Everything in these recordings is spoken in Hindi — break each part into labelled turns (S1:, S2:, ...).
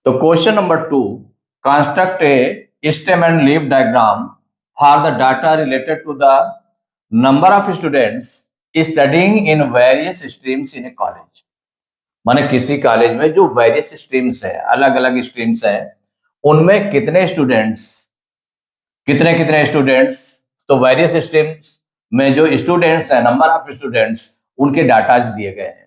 S1: तो question number 2, construct a stem and leaf diagram for the data related to the number of students studying in various streams in a college. माने किसी कॉलेज में जो वेरियस स्ट्रीम्स है, अलग अलग स्ट्रीम्स है, उनमें कितने स्टूडेंट्स, तो वेरियस स्ट्रीम्स में जो स्टूडेंट्स है, नंबर ऑफ स्टूडेंट्स, उनके डाटाज दिए गए हैं।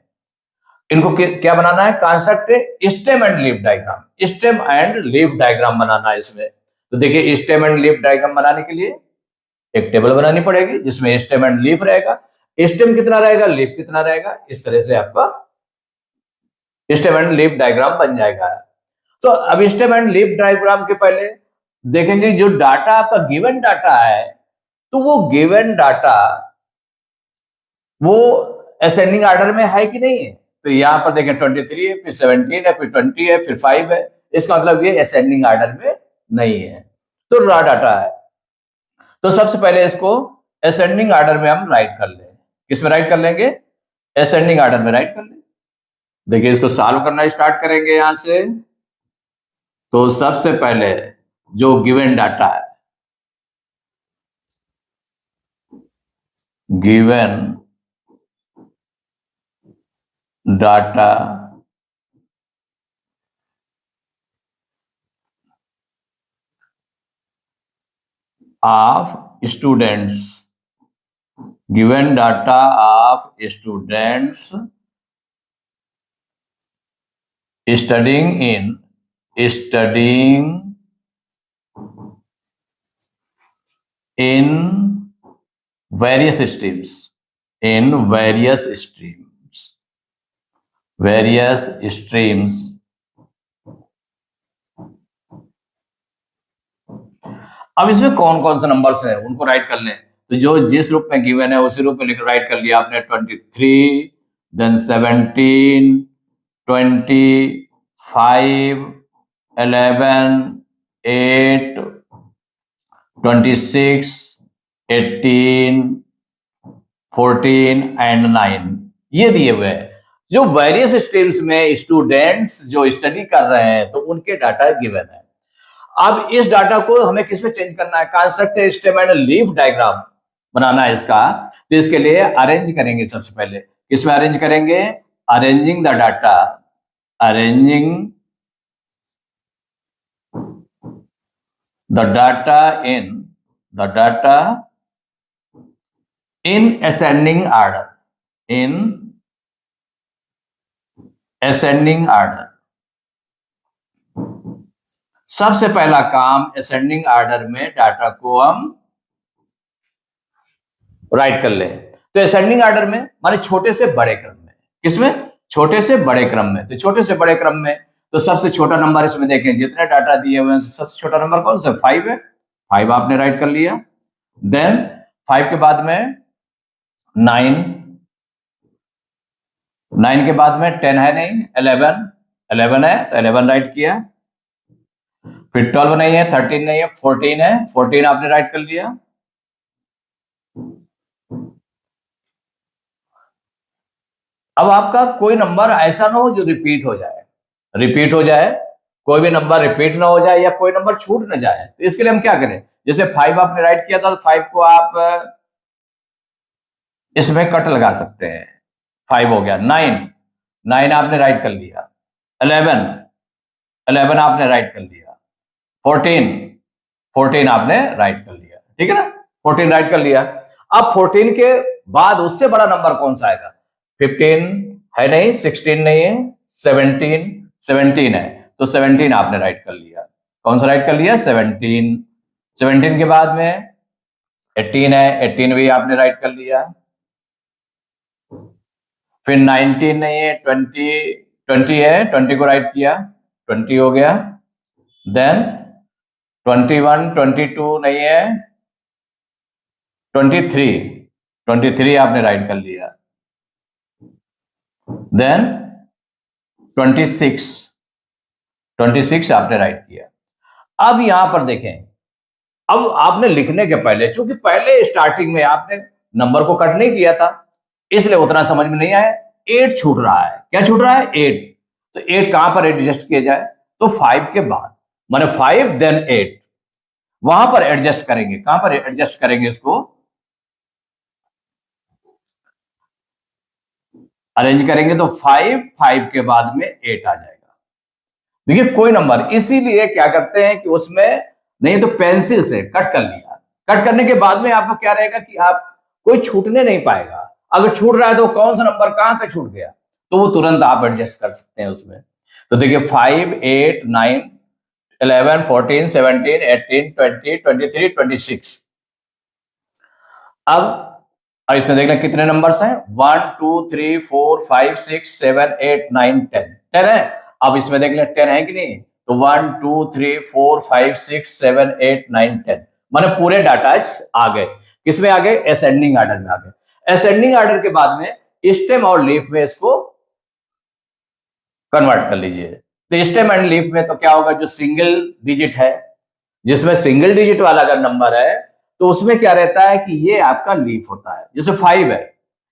S1: इनको क्या बनाना है? Construct stem and leaf diagram. Stem and leaf diagram बनाना है इसमें। तो देखिए, स्टेम एंड लीफ डायग्राम बनाने के लिए एक टेबल बनानी पड़ेगी जिसमें स्टेम एंड लीफ रहेगा। स्टेम कितना रहेगा, लीफ कितना रहेगा, इस तरह से आपका स्टेम एंड लीफ डायग्राम बन जाएगा। तो अब स्टेम एंड लीफ डायग्राम के पहले देखेंगे जो डाटा आपका गिवन डाटा है, तो वो गिवन डाटा वो असेंडिंग ऑर्डर में है कि नहीं है। तो यहां पर देखें 23 है, फिर 17 है, फिर 20 है, फिर 5 है। इसका मतलब ये असेंडिंग ऑर्डर में नहीं है, तो रॉ डाटा है। तो सबसे पहले इसको असेंडिंग ऑर्डर में हम राइट कर लें। किस में राइट कर लेंगे? असेंडिंग ऑर्डर में राइट कर लें। देखिए, इसको सॉल्व करना स्टार्ट करेंगे यहां से। तो सबसे पहले जो गिवन डाटा है, given data of students, given data of students studying in various streams, अब इसमें कौन कौन से नंबर्स हैं उनको राइट कर लें। तो जो जिस रूप में गिवन है उसी रूप में लिख राइट कर लिया आपने। 23, देन 17, 20, 5, 11, 8, 26, 18, 14 एंड 9 ये दिए हुए हैं। जो वेरियस स्ट्रीम्स में स्टूडेंट्स जो स्टडी कर रहे हैं, तो उनके डाटा गिवन है। अब इस डाटा को हमें किस में चेंज करना है? Construct stem and leaf diagram बनाना है इसका। तो इसके लिए अरेंज करेंगे। सबसे पहले किसमें अरेंज करेंगे? Arranging the data, arranging the data in ascending order, सबसे पहला काम असेंडिंग ऑर्डर में डाटा को हम राइट कर लें। तो असेंडिंग ऑर्डर में माने छोटे से बड़े क्रम में। किसमें? छोटे से बड़े क्रम में। तो छोटे से बड़े क्रम में तो सबसे छोटा नंबर इसमें देखें, जितने डाटा दिए हुए हैं सबसे छोटा नंबर कौन सा? 5 है। 5 आपने राइट कर लिया। देन 5 के बाद में 9, 9 के बाद में 10 है नहीं, 11 है तो 11 राइट किया। फिर 12 नहीं है, 13 नहीं है, 14 है, 14 आपने राइट कर लिया। अब आपका कोई नंबर ऐसा ना हो जो रिपीट हो जाए, कोई भी नंबर रिपीट ना हो जाए या कोई नंबर छूट ना जाए। तो इसके लिए हम क्या करें? जैसे 5 आपने राइट किया था, तो 5 को आप इसमें कट लगा सकते हैं। 5 हो गया। 9 आपने राइट कर लिया। 11 आपने राइट कर लिया। 14 आपने राइट कर लिया। ठीक है ना? 14 राइट कर लिया। अब 14 के बाद उससे बड़ा नंबर कौन सा आएगा? 15 है नहीं, 16 नहीं है, 17 है, तो 17 आपने राइट कर लिया। कौन सा राइट कर लिया? 17 के बाद में 18 है, 18 भी आपने राइट कर लिया। फिर 19 नहीं है, 20 है, 20 को राइट किया, 20 हो गया। देन 21, 22 नहीं है, 23 आपने राइट कर लिया। देन 26 आपने राइट किया। अब यहां पर देखें, अब आपने लिखने के पहले, चूंकि पहले स्टार्टिंग में आपने नंबर को कट नहीं किया था, इसलिए उतना समझ में नहीं आया। 8 छूट रहा है। क्या छूट रहा है? 8। तो 8 कहां पर एडजस्ट किया जाए? तो 5 के बाद माने 5 देन 8 वहां पर एडजस्ट करेंगे। कहां पर एडजस्ट करेंगे? इसको अरेंज करेंगे तो 5 के बाद में 8 आ जाएगा। देखिए कोई नंबर, इसीलिए क्या करते हैं कि उसमें नहीं तो पेंसिल से कट कर लिया। कट करने के बाद में आपको क्या रहेगा कि आप कोई छूटने नहीं पाएगा। अगर छूट रहा है तो कौन सा नंबर कहां पे छूट गया, तो वो तुरंत आप एडजस्ट कर सकते हैं उसमें। तो देखिए 5, 8, 9, 11, 14, 17, 18, 20, 23, 26। अब इसमें देख लें कितने नंबर्स हैं। 1, 2, 3, 4, 5, 6, 7, 8, 9, 10। 10 है। अब इसमें देख लें 10 है कि नहीं, तो 1, 2, 3, 4, 5, 6, 7, 8, 9, 10 माने पूरे डाटाज आ गए। किसमें आ गए? असेंडिंग ऑर्डर में आ गए। असेंडिंग ऑर्डर के बाद में स्टेम और लीफ में इसको कन्वर्ट कर लीजिए। तो स्टेम एंड लीफ में तो क्या होगा, जो सिंगल डिजिट है, जिसमें सिंगल डिजिट वाला अगर नंबर है तो उसमें क्या रहता है कि ये आपका लीफ होता है। जैसे 5 है,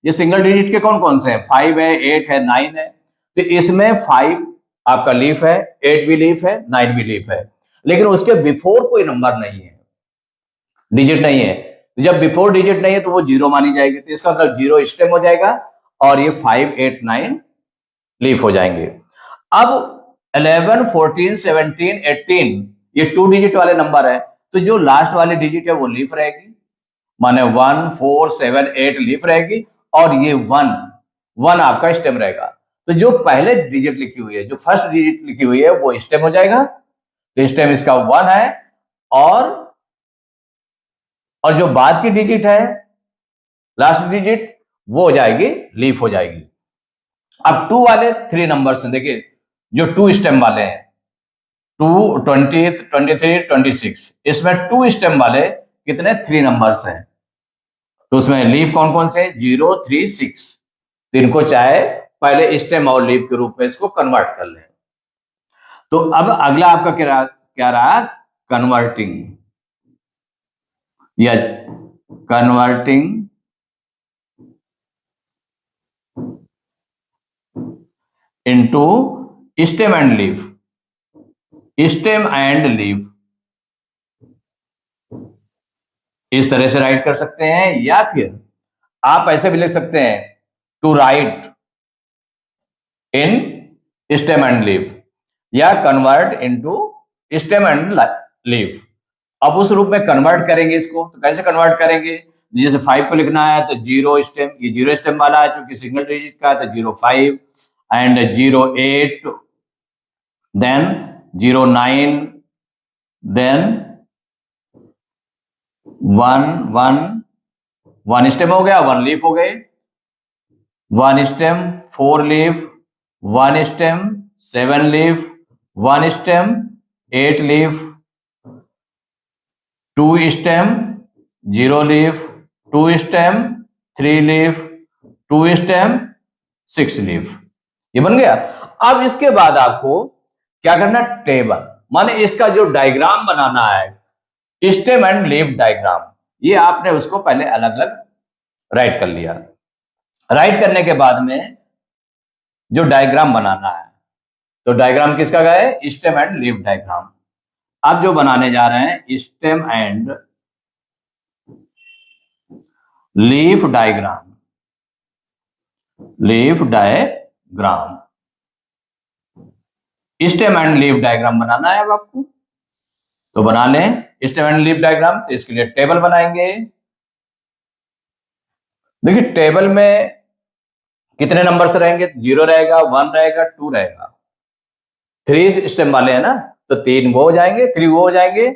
S1: ये सिंगल डिजिट के कौन कौन से हैं? 5 है, 8 है, 9 है। तो इसमें 5 आपका लीफ है, 8 भी लीफ है, 9 भी लीफ है। लेकिन उसके बिफोर कोई नंबर नहीं है, डिजिट नहीं है। जब बिफोर डिजिट नहीं है तो वो जीरो मानी जाएगी। तो इसका मतलब जीरो स्टेम हो जाएगा और ये 5, 8, 9 लीफ हो जाएंगे। अब 11, 14, 17, 18 ये 2 डिजिट वाले नंबर है, तो जो लास्ट वाली डिजिट है वो लीफ रहेगी, माने 1, 4, 7, 8 लीफ रहेगी और ये 1 आपका स्टेम रहेगा। तो जो पहले डिजिट लिखी हुई है, जो फर्स्ट डिजिट लिखी हुई है वो स्टेम हो जाएगा। तो स्टेम इसका 1 है और जो बाद की डिजिट है, लास्ट डिजिट, वो हो जाएगी लीफ हो जाएगी। अब 2 वाले 3 नंबर्स हैं, देखिए जो 2 स्टेम वाले हैं, 2, 20, 23, 26, इसमें 2 स्टेम वाले कितने? 3 नंबर्स हैं। तो उसमें लीफ कौन कौन से? 0, 3, 6। तो इनको चाहे पहले स्टेम और लीफ के रूप में इसको कन्वर्ट कर लें। तो अब अगला आपका क्या रहा? कन्वर्टिंग या converting into stem and leaf. Stem and leaf इस तरह से राइट कर सकते हैं, या फिर आप ऐसे भी लिख सकते हैं, to write in stem and leaf या convert into stem and leaf. अब उस रूप में कन्वर्ट करेंगे इसको, तो कैसे कन्वर्ट करेंगे? जैसे 5 को लिखना है तो जीरो स्टेम, ये जीरो स्टेम वाला है चूंकि सिंगल डिजिट का है, तो 05 एंड 08 देन 09 देन 1 स्टेम हो गया, 1 लीफ हो गए, 1 stem, 4 leaf, 1 stem, 7 leaf, 1 stem, 8 leaf, 2 stem, 0 leaf, 2 stem, 3 leaf, 2 stem, 6 leaf. ये बन गया। अब इसके बाद आपको क्या करना? टेबल, माने इसका जो डायग्राम बनाना है, स्टेम एंड लीफ डायग्राम, ये आपने उसको पहले अलग अलग राइट कर लिया। राइट करने के बाद में जो डायग्राम बनाना है, तो डायग्राम किसका है? Stem and leaf diagram. अब जो बनाने जा रहे हैं stem and leaf diagram. Leaf diagram, stem and leaf diagram बनाना है अब आपको, तो बना लें स्टेम एंड लीफ डायग्राम। तो इसके लिए टेबल बनाएंगे। देखिए टेबल में कितने नंबर्स रहेंगे? 0 रहेगा, 1 रहेगा, 2 रहेगा। 3 स्टेम वाले हैं ना, तो 3 वो हो जाएंगे, 3 वो हो जाएंगे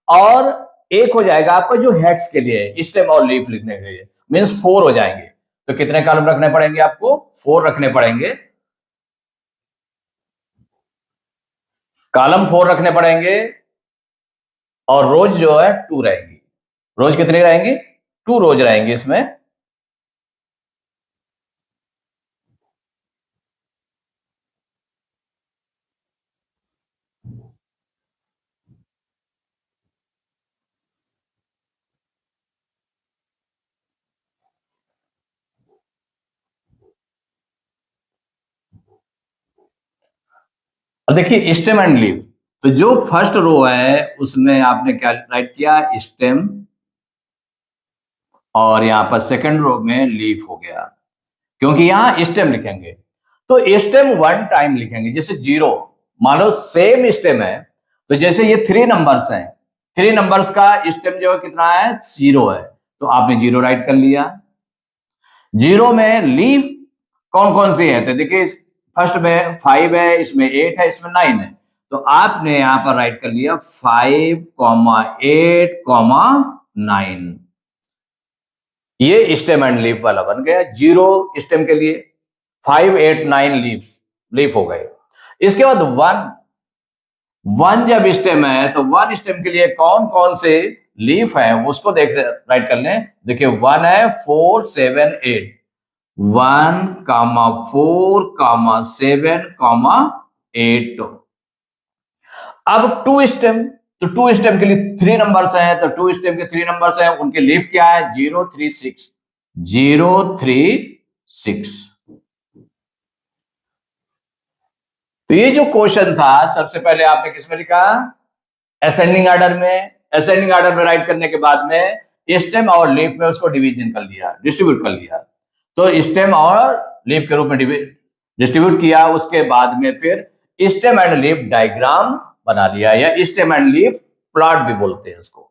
S1: और एक हो जाएगा आपका जो हेड्स के लिए स्टेम और लीफ लिखने के लिए, मींस 4 हो जाएंगे। तो कितने कॉलम रखने पड़ेंगे आपको? 4 रखने पड़ेंगे। कॉलम 4 रखने पड़ेंगे और रोज जो है 2 रहेंगी। रोज कितने रहेंगे? 2 रोज रहेंगे इसमें। अब देखिए स्टेम एंड लीफ, तो जो फर्स्ट रो है उसमें आपने क्या राइट किया, स्टेम, और यहां पर सेकंड रो में लीफ हो गया, क्योंकि यहां स्टेम लिखेंगे तो स्टेम वन टाइम लिखेंगे। जैसे 0, मान लो सेम स्टेम है, तो जैसे ये 3 नंबर्स हैं, 3 नंबर्स का स्टेम जो है कितना है, 0 है, तो आपने 0 राइट कर लिया। 0 में लीफ कौन कौन सी है, तो देखिए फर्स्ट में 5 है, इसमें 8 है, इसमें 9 है, तो आपने यहां पर राइट कर लिया 5, 8, 9। ये स्टेम एंड लीफ वाला बन गया। 0 स्टेम के लिए, 5, 8, 9 लीफ हो गए। इसके बाद 1 जब स्टेम है तो 1 स्टेम के लिए कौन कौन से लीफ है उसको देख राइट कर लें। देखिए 1 है 4, 7, 8, 1, 4, 7, 8। अब 2 स्टेम, तो 2 स्टेम के लिए 3 नंबर्स हैं, तो 2 स्टेम के 3 नंबर्स हैं, उनके लीफ क्या है, 0, 3, 6, 0, 3, 6। तो ये जो क्वेश्चन था सबसे पहले आपने किसमें लिखा, असेंडिंग ऑर्डर में। असेंडिंग ऑर्डर में राइट करने के बाद में स्टेम और लीफ में उसको डिवीजन कर लिया, डिस्ट्रीब्यूट कर लिया। तो स्टेम और लीफ के रूप में डिस्ट्रीब्यूट किया, उसके बाद में फिर स्टेम एंड लीफ डायग्राम बना लिया, या स्टेम एंड लीफ प्लॉट भी बोलते हैं उसको।